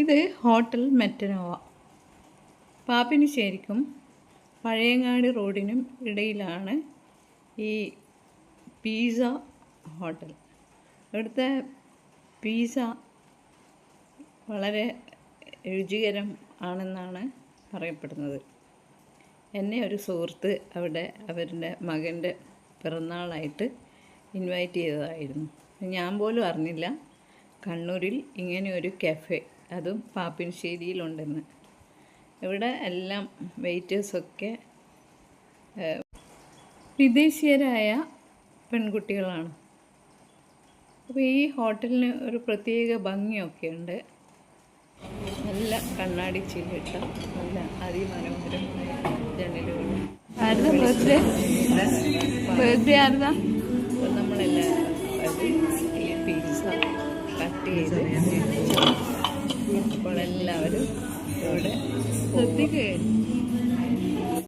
ഇത് ഹോട്ടൽ മെറ്റനോവ. പാപ്പിനിശ്ശേരിക്കും പഴയങ്ങാടി റോഡിനും ഇടയിലാണ് ഈ പിസ്സ ഹോട്ടൽ. ഇവിടുത്തെ പിസ്സ വളരെ രുചികരം ആണെന്നാണ് പറയപ്പെടുന്നത്. എന്നെ ഒരു സുഹൃത്ത് അവിടെ അവരുടെ മകൻ്റെ പിറന്നാളായിട്ട് ഇൻവൈറ്റ് ചെയ്തതായിരുന്നു. ഞാൻ പോലും അറിഞ്ഞില്ല കണ്ണൂരിൽ ഇങ്ങനെ ഒരു കഫേ, അതും പാപ്പിനിശ്ശേരിയിലുണ്ടെന്ന്. ഇവിടെ എല്ലാം വെയിറ്റേഴ്സൊക്കെ വിദേശീയരായ പെൺകുട്ടികളാണ്. അപ്പോൾ ഈ ഹോട്ടലിന് ഒരു പ്രത്യേക ഭംഗിയൊക്കെ ഉണ്ട്. നല്ല കണ്ണാടി ചില്ലിട്ട നല്ല അതിമനോഹരമായ ജനലുകൾ. ആരുടെ ബർത്ത്ഡേ ആയിരുന്നാ? അപ്പോൾ നമ്മളെല്ലാവരും ഈ പിസ്സ കട്ട് ചെയ്ത് അപ്പോൾ എല്ലാവരും ഇവിടെ ശ്രദ്ധിക്കുകയായിരുന്നു.